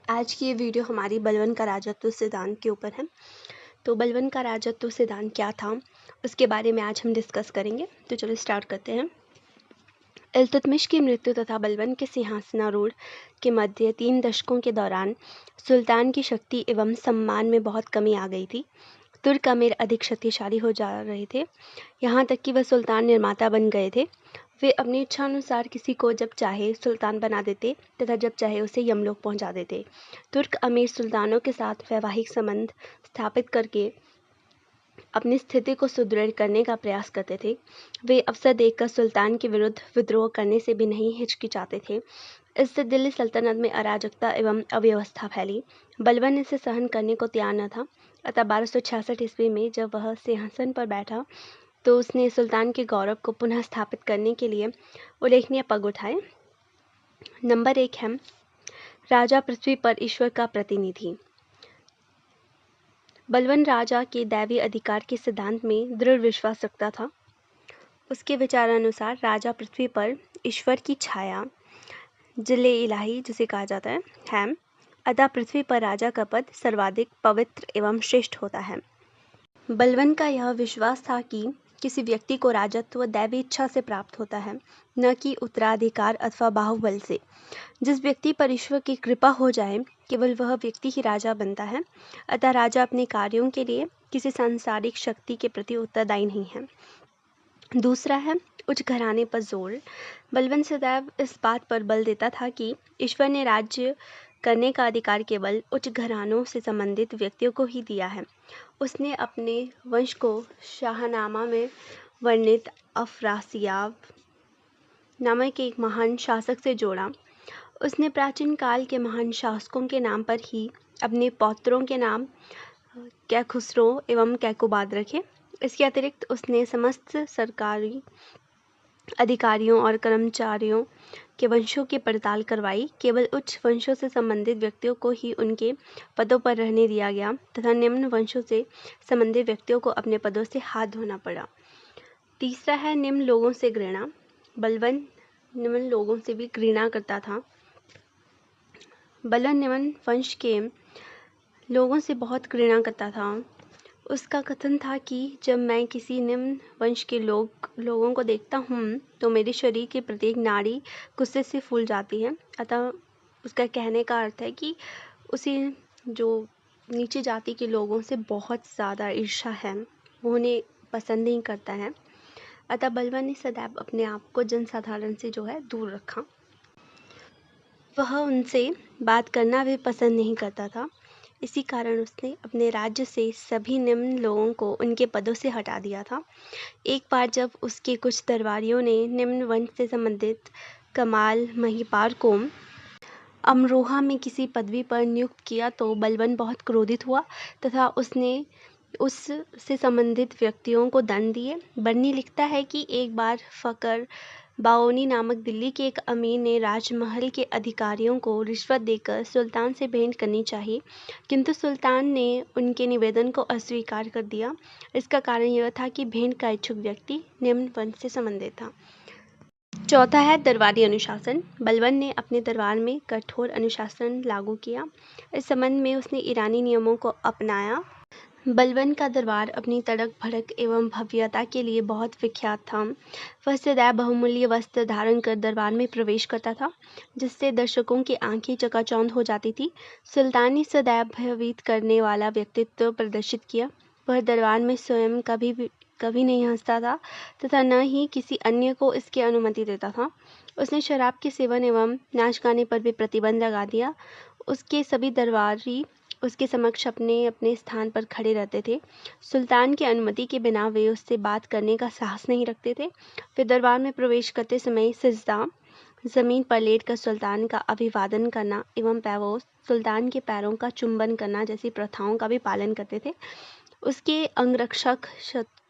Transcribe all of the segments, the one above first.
आज की ये वीडियो हमारी बलवन का राजत्व सिद्धांत के ऊपर है। तो बलवन का राजत्व सिद्धांत क्या था, उसके बारे में आज हम डिस्कस करेंगे। तो चलो स्टार्ट करते हैं। इल्तुतमिश की मृत्यु तथा बलवन के सिंहासनारूढ़ के मध्य 3 दशकों के दौरान सुल्तान की शक्ति एवं सम्मान में बहुत कमी आ गई थी। तुर्क अमीर अधिक शक्तिशाली हो जा रहे थे, यहाँ तक कि वह सुल्तान निर्माता बन गए थे। वे अपनी इच्छानुसार किसी को जब चाहे सुल्तान बना देते तथा जब चाहे उसे यमलोक पहुंचा देते। तुर्क अमीर सुल्तानों के साथ वैवाहिक संबंध स्थापित करके अपनी स्थिति को सुदृढ़ करने का प्रयास करते थे। वे अवसर देखकर सुल्तान के विरुद्ध विद्रोह करने से भी नहीं हिचकिचाते थे। इससे दिल्ली सल्तनत में अराजकता एवं अव्यवस्था फैली। बलबन इसे सहन करने को तैयार न था, अतः 1266 ईस्वी में जब वह सिंहासन पर बैठा तो उसने सुल्तान के गौरव को पुनः स्थापित करने के लिए उल्लेखनीय पग उठाए। नंबर 1 है राजा पृथ्वी पर ईश्वर का प्रतिनिधि। बलवन राजा के दैवीय अधिकार के सिद्धांत में दृढ़ विश्वास रखता था। उसके विचारानुसार राजा पृथ्वी पर ईश्वर की छाया, जिले इलाही जिसे कहा जाता है, अतः पृथ्वी पर राजा का पद सर्वाधिक पवित्र एवं श्रेष्ठ होता है। बलवन का यह विश्वास था कि किसी व्यक्ति को राजत्व दैवी इच्छा से प्राप्त होता है, न कि उत्तराधिकार अथवा बाहुबल से। जिस व्यक्ति पर ईश्वर की कृपा हो जाए, केवल वह व्यक्ति ही राजा बनता है। अतः राजा अपने कार्यों के लिए किसी सांसारिक शक्ति के प्रति उत्तरदायी नहीं है। दूसरा है उच्च घराने पर जोर। बलवन सदैव इस बात पर बल देता था कि ईश्वर ने राज्य करने का अधिकार केवल उच्च घरानों से संबंधित व्यक्तियों को ही दिया है। उसने अपने वंश को शाहनामा में वर्णित अफरासियाब नामक एक महान शासक से जोड़ा। उसने प्राचीन काल के महान शासकों के नाम पर ही अपने पौत्रों के नाम कैखुसरो एवं कैकुबाद रखे। इसके अतिरिक्त उसने समस्त सरकारी अधिकारियों और कर्मचारियों के वंशों की पड़ताल करवाई। केवल उच्च वंशों से संबंधित व्यक्तियों को ही उनके पदों पर रहने दिया गया तथा निम्न वंशों से संबंधित व्यक्तियों को अपने पदों से हाथ धोना पड़ा। तीसरा है निम्न लोगों से घृणा। बलवन निम्न लोगों से भी घृणा करता था। बलवन निम्न वंश के लोगों से बहुत घृणा करता था। उसका कथन था कि जब मैं किसी निम्न वंश के लोगों को देखता हूँ तो मेरे शरीर की प्रत्येक नाड़ी गुस्से से फूल जाती है। अतः उसका कहने का अर्थ है कि उसे जो नीचे जाति के लोगों से बहुत ज़्यादा ईर्ष्या है, वो उन्हें पसंद नहीं करता है। अतः बलवन ने सदैव अपने आप को जनसाधारण से जो है दूर रखा। वह उनसे बात करना भी पसंद नहीं करता था। इसी कारण उसने अपने राज्य से सभी निम्न लोगों को उनके पदों से हटा दिया था। एक बार जब उसके कुछ दरबारियों ने निम्न वंश से संबंधित कमाल महिपाल को अमरोहा में किसी पदवी पर नियुक्त किया तो बलवन बहुत क्रोधित हुआ तथा उसने उससे संबंधित व्यक्तियों को दंड दिए। बर्नी लिखता है कि एक बार फ़कर बाओनी नामक दिल्ली के एक अमीर ने राजमहल के अधिकारियों को रिश्वत देकर सुल्तान से भेंट करनी चाहिए, किंतु सुल्तान ने उनके निवेदन को अस्वीकार कर दिया। इसका कारण यह था कि भेंट का इच्छुक व्यक्ति निम्न वंश से संबंधित था। चौथा है दरबारी अनुशासन। बलवन ने अपने दरबार में कठोर अनुशासन लागू किया। इस संबंध में उसने ईरानी नियमों को अपनाया। बलवन का दरबार अपनी तड़क भड़क एवं भव्यता के लिए बहुत विख्यात था। वह सदैव बहुमूल्य वस्त्र धारण कर दरबार में प्रवेश करता था, जिससे दर्शकों की आंखें चकाचौंध हो जाती थी। सुल्तान ने सदैव भयभीत करने वाला व्यक्तित्व प्रदर्शित किया। वह दरबार में स्वयं कभी नहीं हंसता था तथा न ही किसी अन्य को इसकी अनुमति देता था। उसने शराब के सेवन एवं नाच गाने पर भी प्रतिबंध लगा दिया। उसके सभी दरबारी उसके समक्ष अपने अपने स्थान पर खड़े रहते थे। सुल्तान की अनुमति के बिना वे उससे बात करने का साहस नहीं रखते थे। वे दरबार में प्रवेश करते समय सिजदा ज़मीन पर लेटकर सुल्तान का अभिवादन करना एवं सुल्तान के पैरों का चुंबन करना जैसी प्रथाओं का भी पालन करते थे। उसके अंगरक्षक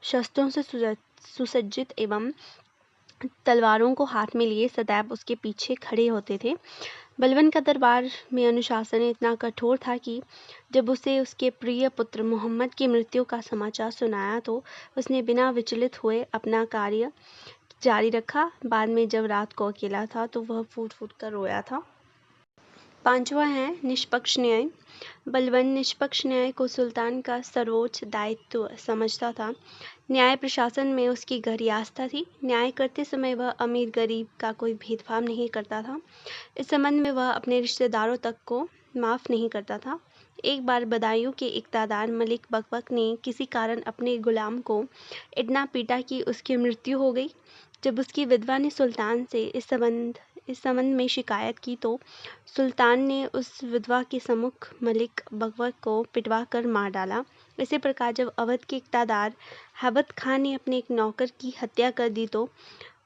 शस्त्रों से सुसज्जित एवं तलवारों को हाथ में लिए सदैव उसके पीछे खड़े होते थे। बलवन का दरबार में अनुशासन इतना कठोर था कि जब उसे उसके प्रिय पुत्र मोहम्मद की मृत्यु का समाचार सुनाया तो उसने बिना विचलित हुए अपना कार्य जारी रखा। बाद में जब रात को अकेला था तो वह फूट फूट कर रोया था। पांचवा है निष्पक्ष न्याय। बलबन निष्पक्ष न्याय को सुल्तान का सर्वोच्च दायित्व समझता था। न्याय प्रशासन में उसकी गहरी आस्था थी। न्याय करते समय वह अमीर गरीब का कोई भेदभाव नहीं करता था। इस संबंध में वह अपने रिश्तेदारों तक को माफ़ नहीं करता था। एक बार बदायूं के इक़्तिदार मलिक बकबक ने किसी कारण अपने गुलाम को इतना पीटा कि उसकी मृत्यु हो गई। जब उसकी विधवा ने सुल्तान से इस संबंध में शिकायत की तो सुल्तान ने उस विधवा के सम्मुख मलिक बकबक को पिटवा कर मार डाला। इसी प्रकार जब अवध के इक़्तिदार हैबत खान ने अपने एक नौकर की हत्या कर दी तो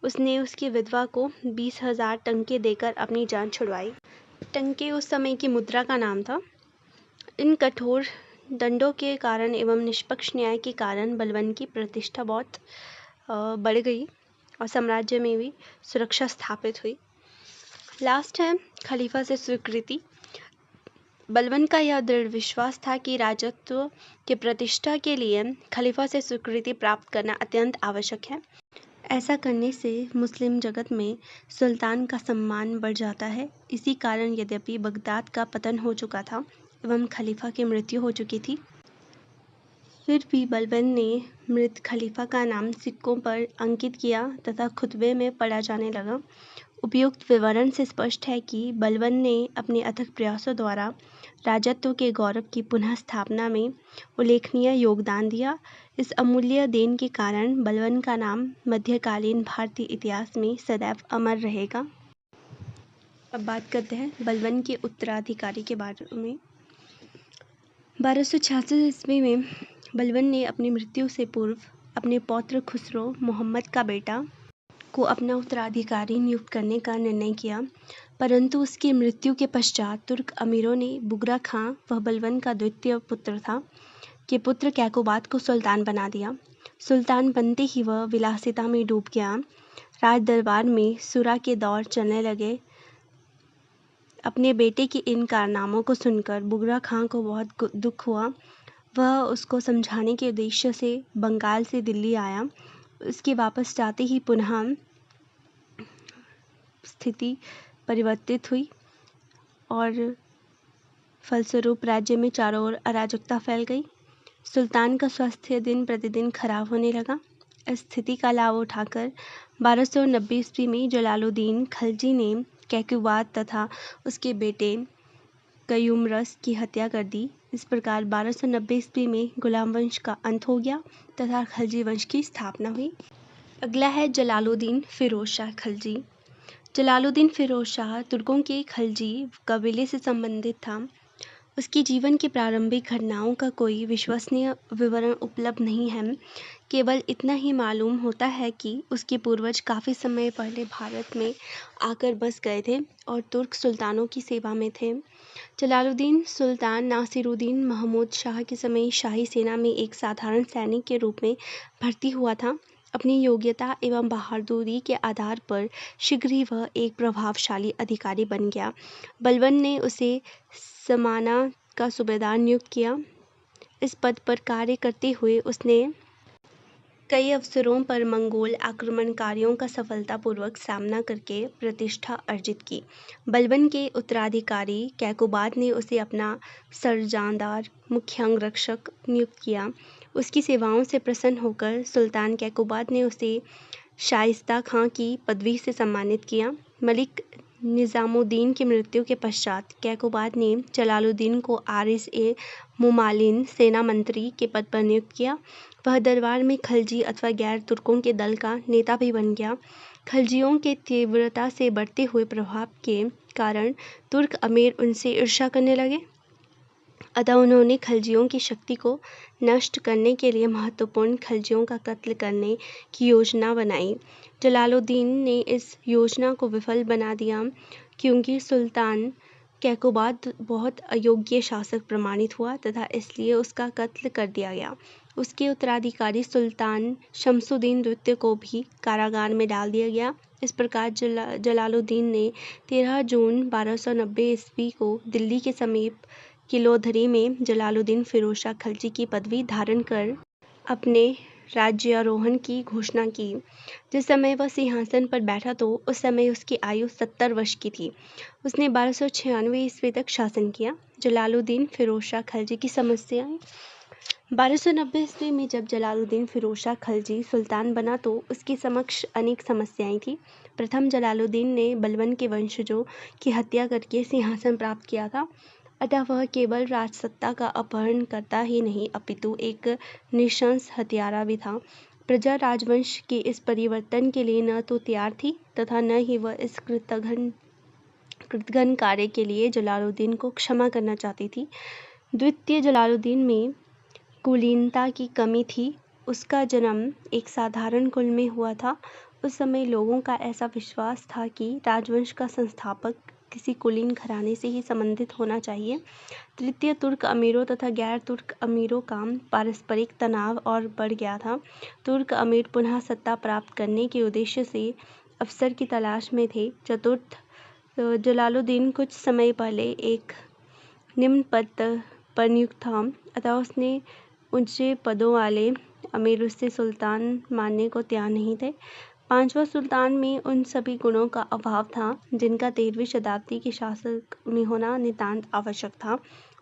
उसने उसकी विधवा को 20,000 टंके देकर अपनी जान छुड़वाई। टंके उस समय की मुद्रा का नाम था। इन कठोर दंडों के कारण एवं निष्पक्ष न्याय के कारण बलबन की प्रतिष्ठा बहुत बढ़ गई और साम्राज्य में भी सुरक्षा स्थापित हुई। लास्ट है खलीफा से स्वीकृति। बलबन का यह दृढ़ विश्वास था कि राजत्व की प्रतिष्ठा के लिए खलीफा से स्वीकृति प्राप्त करना अत्यंत आवश्यक है। ऐसा करने से मुस्लिम जगत में सुल्तान का सम्मान बढ़ जाता है। इसी कारण यद्यपि बगदाद का पतन हो चुका था एवं खलीफा की मृत्यु हो चुकी थी, फिर भी बलबन ने मृत खलीफा का नाम सिक्कों पर अंकित किया तथा खुतबे में पढ़ा जाने लगा। उपयुक्त विवरण से स्पष्ट है कि बलबन ने अपने अथक प्रयासों द्वारा राजत्व के गौरव की पुनः स्थापना में उल्लेखनीय योगदान दिया। इस अमूल्य देन के कारण बलबन का नाम मध्यकालीन भारतीय इतिहास में सदैव अमर रहेगा। अब बात करते हैं बलबन के उत्तराधिकारी के बारे में। 1266 ईस्वी में बलबन ने अपनी मृत्यु से पूर्व अपने पौत्र खुसरो मोहम्मद का बेटा को अपना उत्तराधिकारी नियुक्त करने का निर्णय किया, परंतु उसकी मृत्यु के पश्चात तुर्क अमीरों ने बुगरा खां, वह बलबन का द्वितीय पुत्र था, के पुत्र कैकोबाद को सुल्तान बना दिया। सुल्तान बनते ही वह विलासिता में डूब गया। राज दरबार में सुरा के दौर चलने लगे। अपने बेटे के इन कारनामों को सुनकर बुगरा खां को बहुत दुख हुआ। वह उसको समझाने के उद्देश्य से बंगाल से दिल्ली आया। उसके वापस जाते ही पुनः स्थिति परिवर्तित हुई और फलस्वरूप राज्य में चारों ओर अराजकता फैल गई। सुल्तान का स्वास्थ्य दिन प्रतिदिन खराब होने लगा। इस स्थिति का लाभ उठाकर 1290 ईस्वी में जलालुद्दीन खलजी ने कैकुबाद तथा उसके बेटे कयूमरस की हत्या कर दी। इस प्रकार 1290 ईस्वी में गुलाम वंश का अंत हो गया तथा खलजी वंश की स्थापना हुई। अगला है जलालुद्दीन फिरोज शाह खलजी। जलालुद्दीन फिरोज शाह तुर्कों के खलजी कबीले से संबंधित था। उसके जीवन की प्रारंभिक घटनाओं का कोई विश्वसनीय विवरण उपलब्ध नहीं है। केवल इतना ही मालूम होता है कि उसके पूर्वज काफ़ी समय पहले भारत में आकर बस गए थे और तुर्क सुल्तानों की सेवा में थे। जलालुद्दीन सुल्तान नासिरुद्दीन महमूद शाह के समय शाही सेना में एक साधारण सैनिक के रूप में भर्ती हुआ था। अपनी योग्यता एवं बहादुरी के आधार पर शीघ्र ही वह एक प्रभावशाली अधिकारी बन गया। बलबन ने उसे समाना का सूबेदार नियुक्त किया। इस पद पर कार्य करते हुए उसने कई अवसरों पर मंगोल आक्रमणकारियों का सफलतापूर्वक सामना करके प्रतिष्ठा अर्जित की। बलबन के उत्तराधिकारी कैकोबाद ने उसे अपना सरजनदार मुख्य अंगरक्षक नियुक्त किया। उसकी सेवाओं से प्रसन्न होकर सुल्तान कैकोबाद ने उसे शाइस्ता खां की पदवी से सम्मानित किया। मलिक निज़ामुद्दीन की मृत्यु के पश्चात कैकोबाद ने जलालुद्दीन को आरिस-ए मुमालिन सेना मंत्री के पद पर नियुक्त किया। वह दरबार में खलजी अथवा गैर तुर्कों के दल का नेता भी बन गया। खलजियों के तीव्रता से बढ़ते हुए प्रभाव के कारण तुर्क अमीर उनसे ईर्ष्या करने लगे। अतः उन्होंने खलजियों की शक्ति को नष्ट करने के लिए महत्वपूर्ण खलजियों का कत्ल करने की योजना बनाई। जलालुद्दीन ने इस योजना को विफल बना दिया क्योंकि सुल्तान कैकोबाद बहुत अयोग्य शासक प्रमाणित हुआ तथा इसलिए उसका कत्ल कर दिया गया। उसके उत्तराधिकारी सुल्तान शमसुद्दीन द्वितीय को भी कारागार में डाल दिया गया। इस प्रकार जलालुद्दीन ने 13 जून 1290 ईस्वी को दिल्ली के समीप किलोधरी में जलालुद्दीन फिरोज शाह खलजी की पदवी धारण कर अपने राज्यारोहण की घोषणा की। जिस समय वह सिंहासन पर बैठा तो उस समय उसकी आयु 70 वर्ष की थी। उसने 1296 ईस्वी तक शासन किया। जलालुद्दीन फिरोज शाह खलजी की समस्याएं। 1290 ईस्वी में जब जलालुद्दीन फिरोज शाह खलजी सुल्तान बना तो उसके समक्ष अनेक समस्याएं थी। प्रथम, जलालुद्दीन ने बलबन के वंशजों की हत्या करके सिंहासन प्राप्त किया था। अतः वह केवल राजसत्ता का अपहरण करता ही नहीं अपितु एक नृशंस हत्यारा भी था। प्रजा राजवंश के इस परिवर्तन के लिए न तो तैयार थी तथा न ही वह इस कृतघ्न कार्य के लिए जलालुद्दीन को क्षमा करना चाहती थी। द्वितीय, जलालुद्दीन में कुलीनता की कमी थी। उसका जन्म एक साधारण कुल में हुआ था। उस समय लोगों का ऐसा विश्वास था कि राजवंश का संस्थापक किसी कुलीन घराने से ही संबंधित होना चाहिए। तृतीय, तुर्क अमीरों तथा गैर तुर्क अमीरों का पारस्परिक तनाव और बढ़ गया था। तुर्क अमीर पुनः सत्ता प्राप्त करने के उद्देश्य से अफसर की तलाश में थे। चतुर्थ, जलालुद्दीन कुछ समय पहले एक निम्न पद पर नियुक्त था अतः उसने ऊंचे पदों वाले अमीर उससे सुल्तान मानने को तैयार नहीं थे। पांचवा, सुल्तान में उन सभी गुणों का अभाव था जिनका 13वीं शताब्दी के शासक में होना नितांत आवश्यक था।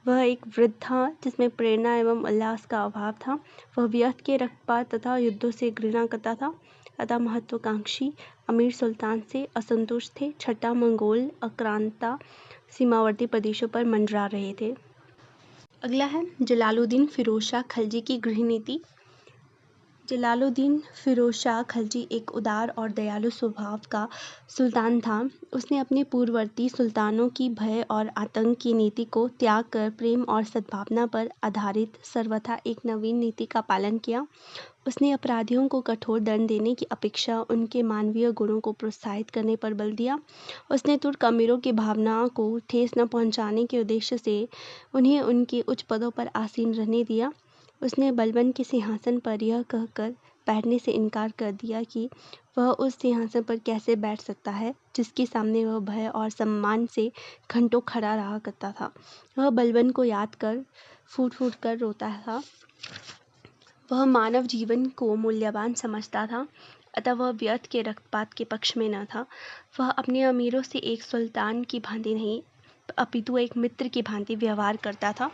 वह एक वृद्ध था जिसमें प्रेरणा एवं उल्लास का अभाव था। वह व्यर्थ के रक्तपात तथा युद्धों से घृणा करता था। अतः महत्वाकांक्षी अमीर सुल्तान से असंतुष्ट थे। छठा, मंगोल आक्रांता सीमावर्ती प्रदेशों पर मंडरा रहे थे। अगला है जलालुद्दीन फिरोज शाह खलजी की गृह नीति। जलालुद्दीन फिरोज शाह खलजी एक उदार और दयालु स्वभाव का सुल्तान था। उसने अपने पूर्ववर्ती सुल्तानों की भय और आतंक की नीति को त्याग कर प्रेम और सद्भावना पर आधारित सर्वथा एक नवीन नीति का पालन किया। उसने अपराधियों को कठोर दंड देने की अपेक्षा उनके मानवीय गुणों को प्रोत्साहित करने पर बल दिया। उसने तुर्क अमीरों की भावनाओं को ठेस न पहुंचाने के उद्देश्य से उन्हें उनके उच्च पदों पर आसीन रहने दिया। उसने बलबन के सिंहासन पर यह कहकर बैठने से इनकार कर दिया कि वह उस सिंहासन पर कैसे बैठ सकता है जिसके सामने वह भय और सम्मान से घंटों खड़ा रहा करता था। वह बलबन को याद कर फूट फूट कर रोता था। वह मानव जीवन को मूल्यवान समझता था अतः वह व्यर्थ के रक्तपात के पक्ष में न था। वह अपने अमीरों से एक सुल्तान की भांति नहीं अपितु एक मित्र की भांति व्यवहार करता था।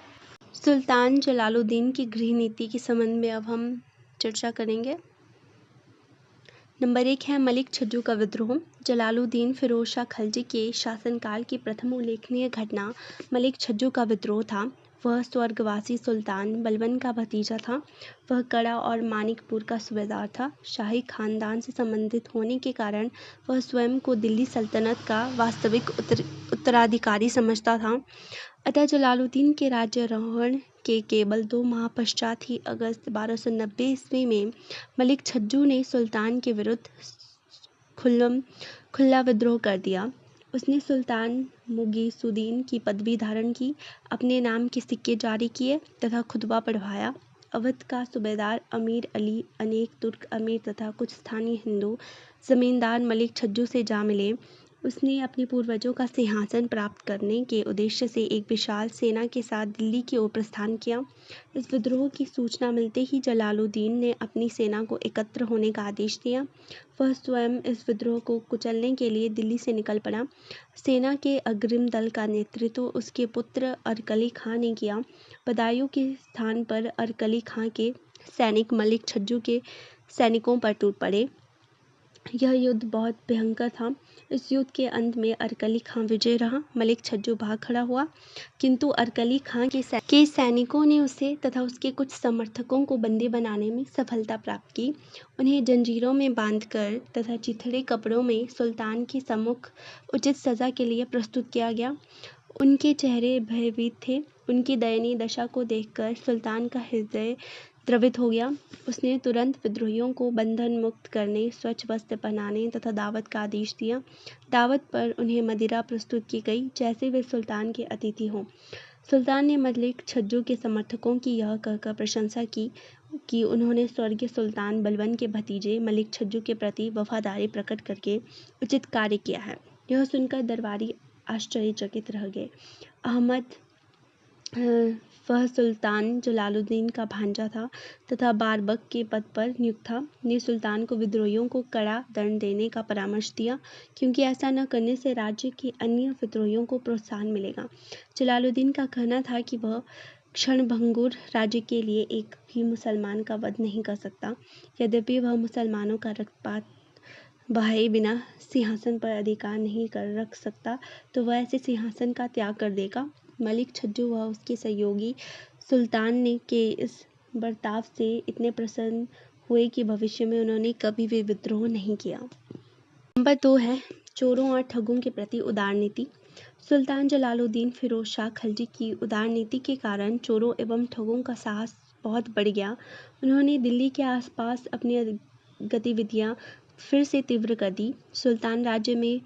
सुल्तान जलालुद्दीन की गृह नीति के संबंध में अब हम चर्चा करेंगे। नंबर 1 है मलिक छज्जू का विद्रोह। जलालुद्दीन फिरोज शाह खलजी के शासनकाल की प्रथम उल्लेखनीय घटना मलिक छज्जू का विद्रोह था। वह स्वर्गवासी सुल्तान बलबन का भतीजा था। वह कड़ा और मानिकपुर का सूबेदार था। शाही खानदान से संबंधित होने के कारण वह स्वयं को दिल्ली सल्तनत का वास्तविक उत्तराधिकारी समझता था। अतः जलालुद्दीन के राज्यारोहण के केवल 2 माह पश्चात ही अगस्त 1290 ईस्वी में मलिक छज्जू ने सुल्तान के विरुद्ध खुला विद्रोह कर दिया। उसने सुल्तान मुगीसुद्दीन की पदवी धारण की, अपने नाम के सिक्के जारी किए तथा खुतबा पढ़वाया। अवध का सूबेदार अमीर अली, अनेक तुर्क अमीर तथा कुछ स्थानीय हिंदू जमींदार मलिक छज्जू से जा मिले। उसने अपने पूर्वजों का सिंहासन प्राप्त करने के उद्देश्य से एक विशाल सेना के साथ दिल्ली की ओर प्रस्थान किया। इस विद्रोह की सूचना मिलते ही जलालुद्दीन ने अपनी सेना को एकत्र होने का आदेश दिया। वह स्वयं इस विद्रोह को कुचलने के लिए दिल्ली से निकल पड़ा। सेना के अग्रिम दल का नेतृत्व उसके पुत्र अरकली खां ने किया। बदायूं के स्थान पर अरकली खां के सैनिक मलिक छज्जू के सैनिकों पर टूट पड़े। यह युद्ध बहुत भयंकर था। इस युद्ध के अंत में अरकली खां विजय रहा। मलिक छज्जू भाग खड़ा हुआ किंतु अरकली खां के सैनिकों ने उसे तथा उसके कुछ समर्थकों को बंदी बनाने में सफलता प्राप्त की। उन्हें जंजीरों में बांधकर तथा चिथड़े कपड़ों में सुल्तान के सम्मुख उचित सजा के लिए प्रस्तुत किया गया। उनके चेहरे भयभीत थे। उनकी दयनीय दशा को देखकर सुल्तान का हृदय द्रवित हो गया। उसने तुरंत विद्रोहियों को बंधन मुक्त करने, स्वच्छ वस्त्र पहनाने तथा दावत का आदेश दिया। दावत पर उन्हें मदिरा प्रस्तुत की गई जैसे वे सुल्तान के अतिथि हों। सुल्तान ने मलिक छज्जू के समर्थकों की यह कहकर प्रशंसा की कि उन्होंने स्वर्गीय सुल्तान बलबन के भतीजे मलिक छज्जू के प्रति वफादारी प्रकट करके उचित कार्य किया है। यह सुनकर दरबारी आश्चर्यचकित रह गए। अहमद वह सुल्तान जलालुद्दीन का भांजा था तथा बारबक के पद पर नियुक्त था, ने सुल्तान को विद्रोहियों को कड़ा दंड देने का परामर्श दिया, क्योंकि ऐसा न करने से राज्य के अन्य विद्रोहियों को प्रोत्साहन मिलेगा। जलालुद्दीन का कहना था कि वह क्षणभंगुर राज्य के लिए एक भी मुसलमान का वध नहीं कर सकता। यद्यपि वह मुसलमानों का रक्तपात बहाए बिना सिंहासन पर अधिकार नहीं कर रख सकता, तो वह ऐसे सिंहासन का त्याग कर देगा। मलिक छज्जू व उसके सहयोगी सुल्तान ने के इस बर्ताव से इतने प्रसन्न हुए कि भविष्य में उन्होंने कभी भी विद्रोह नहीं किया। नंबर 2 है चोरों और ठगों के प्रति उदार नीति। सुल्तान जलालुद्दीन फिरोज शाह खलजी की उदार नीति के कारण चोरों एवं ठगों का साहस बहुत बढ़ गया। उन्होंने दिल्ली के आसपास अपनी गतिविधियां फिर से तीव्र कर दी। सुल्तान राज्य में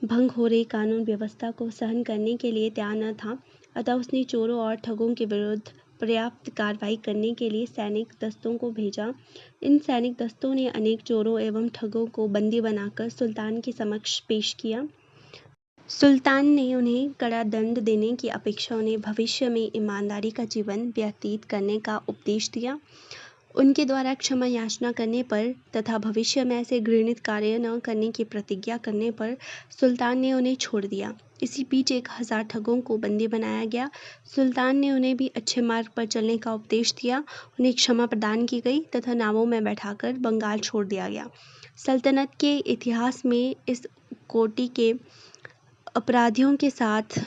भंग हो रही कानून व्यवस्था को सहन करने के लिए तैयार न था, अतः उसने चोरों और ठगों के विरुद्ध पर्याप्त कार्रवाई करने के लिए सैनिक दस्तों को भेजा। इन सैनिक दस्तों ने अनेक चोरों एवं ठगों को बंदी बनाकर सुल्तान के समक्ष पेश किया। सुल्तान ने उन्हें कड़ा दंड देने की अपेक्षा उन्हें भविष्य में ईमानदारी का जीवन व्यतीत करने का उपदेश दिया। उनके द्वारा क्षमा याचना करने पर तथा भविष्य में ऐसे घृणित कार्य न करने की प्रतिज्ञा करने पर सुल्तान ने उन्हें छोड़ दिया। इसी बीच 1000 ठगों को बंदी बनाया गया। सुल्तान ने उन्हें भी अच्छे मार्ग पर चलने का उपदेश दिया। उन्हें क्षमा प्रदान की गई तथा नावों में बैठाकर बंगाल छोड़ दिया गया। सल्तनत के इतिहास में इस कोटि के अपराधियों के साथ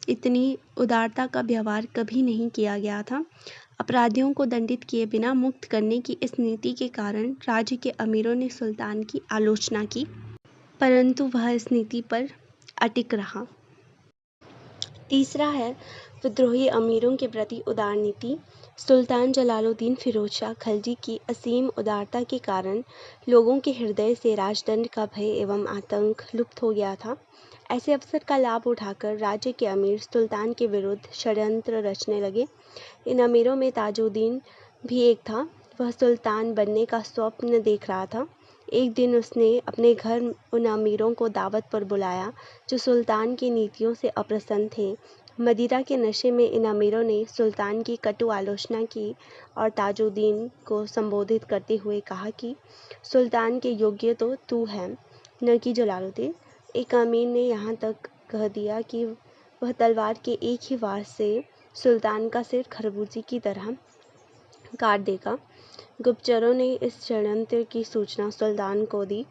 इतनी उदारता का व्यवहार कभी नहीं किया गया था। अपराधियों को दंडित किए बिना मुक्त करने की इस नीति के कारण राज्य के अमीरों ने सुल्तान की आलोचना की, परंतु वह इस नीति पर अटिक रहा। तीसरा है विद्रोही अमीरों के प्रति उदार नीति। सुल्तान जलालुद्दीन फिरोज शाह खलजी की असीम उदारता के कारण लोगों के हृदय से राजदंड का भय एवं आतंक लुप्त हो गया था। ऐसे अवसर का लाभ उठाकर राज्य के अमीर सुल्तान के विरुद्ध षड्यंत्र रचने लगे। इन अमीरों में ताजुद्दीन भी एक था। वह सुल्तान बनने का स्वप्न देख रहा था। एक दिन उसने अपने घर उन अमीरों को दावत पर बुलाया जो सुल्तान की नीतियों से अप्रसन्न थे। मदिरा के नशे में इन अमीरों ने सुल्तान की कटु आलोचना की और ताजुद्दीन को संबोधित करते हुए कहा कि सुल्तान के योग्य तो तू है, न कि जलालुद्दीन। एक अमीर ने यहाँ तक कह दिया कि वह तलवार के एक ही वार से सुल्तान का सिर खरबूजे की तरह काट देगा। गुप्तचरों ने इस षड्यंत्र की सूचना सुल्तान को दी।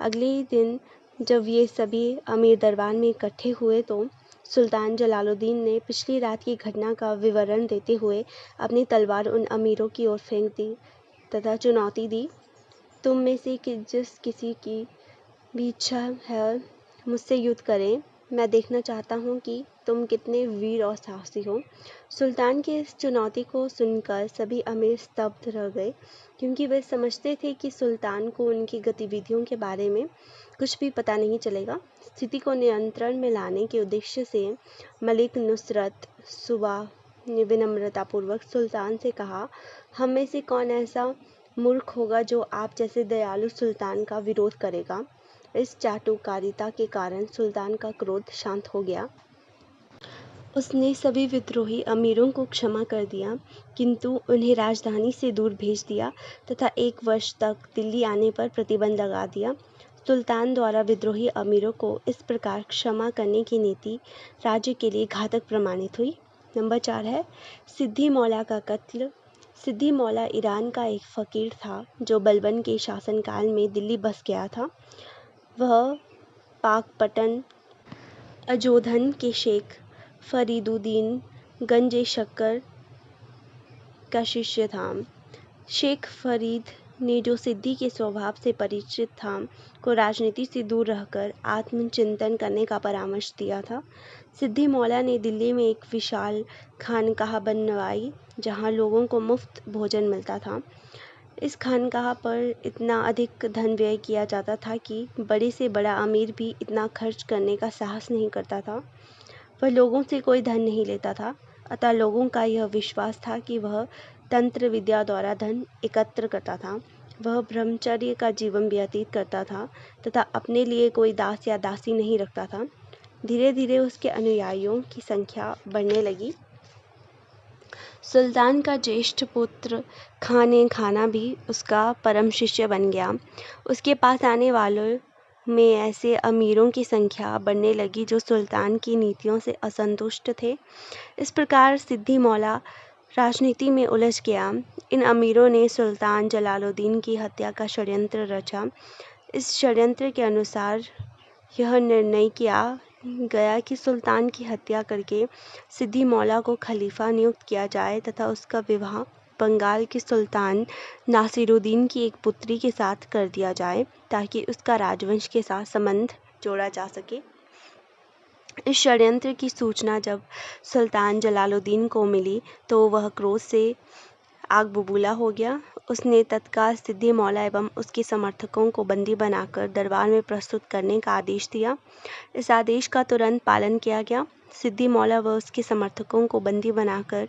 अगले ही दिन जब ये सभी अमीर दरबार में इकट्ठे हुए तो सुल्तान जलालुद्दीन ने पिछली रात की घटना का विवरण देते हुए अपनी तलवार उन अमीरों की ओर फेंक दी तथा चुनौती दी, तुम में से जिस किसी की भी इच्छा है मुझसे युद्ध करें। मैं देखना चाहता हूँ कि तुम कितने वीर और साहसी हो। सुल्तान की इस चुनौती को सुनकर सभी अमीर स्तब्ध रह गए, क्योंकि वे समझते थे कि सुल्तान को उनकी गतिविधियों के बारे में कुछ भी पता नहीं चलेगा। स्थिति को नियंत्रण में लाने के उद्देश्य से मलिक नुसरत सुबह ने विनम्रतापूर्वक सुल्तान से कहा, हम में से कौन ऐसा मूर्ख होगा जो आप जैसे दयालु सुल्तान का विरोध करेगा। इस चाटुकारिता के कारण सुल्तान का क्रोध शांत हो गया। उसने सभी विद्रोही अमीरों को क्षमा कर दिया, किंतु उन्हें राजधानी से दूर भेज दिया तथा 1 वर्ष तक दिल्ली आने पर प्रतिबंध लगा दिया। सुल्तान द्वारा विद्रोही अमीरों को इस प्रकार क्षमा करने की नीति राज्य के लिए घातक प्रमाणित हुई। नंबर 4 है सिद्दी मौला का कत्ल। सिद्दी मौला ईरान का एक फ़कीर था जो बलबन के शासनकाल में दिल्ली बस गया था। वह पाकपटन अजोधन के शेख फरीदुद्दीन गंज शक्कर का शिष्य था। शेख फरीद ने, जो सिद्दी के स्वभाव से परिचित था, को राजनीति से दूर रहकर आत्मचिंतन करने का परामर्श दिया था। सिद्दी मौला ने दिल्ली में एक विशाल खानकाह बनवाई जहां लोगों को मुफ्त भोजन मिलता था। इस खानकाह पर इतना अधिक धन व्यय किया जाता था कि बड़े से बड़ा अमीर भी इतना खर्च करने का साहस नहीं करता था। वह लोगों से कोई धन नहीं लेता था, अतः लोगों का यह विश्वास था कि वह तंत्र विद्या द्वारा धन एकत्र करता था। वह ब्रह्मचर्य का जीवन व्यतीत करता था तथा अपने लिए कोई दास या दासी नहीं रखता था। धीरे धीरे उसके अनुयायियों की संख्या बढ़ने लगी। सुल्तान का ज्येष्ठ पुत्र खान खाना भी उसका परम शिष्य बन गया। उसके पास आने वालों में ऐसे अमीरों की संख्या बढ़ने लगी जो सुल्तान की नीतियों से असंतुष्ट थे। इस प्रकार सिद्दी मौला राजनीति में उलझ गया। इन अमीरों ने सुल्तान जलालुद्दीन की हत्या का षड्यंत्र रचा। इस षड्यंत्र के अनुसार यह निर्णय किया गया कि सुल्तान की हत्या करके सिद्दी मौला को खलीफा नियुक्त किया जाए तथा उसका विवाह बंगाल के सुल्तान नासिरुद्दीन की एक पुत्री के साथ कर दिया जाए ताकि उसका राजवंश के साथ संबंध जोड़ा जा सके। इस षड्यंत्र की सूचना जब सुल्तान जलालुद्दीन को मिली तो वह क्रोध से आग बबूला हो गया। उसने तत्काल सिद्दी मौला एवं उसके समर्थकों को बंदी बनाकर दरबार में प्रस्तुत करने का आदेश दिया। इस आदेश का तुरंत पालन किया गया। सिद्दी मौला व उसके समर्थकों को बंदी बनाकर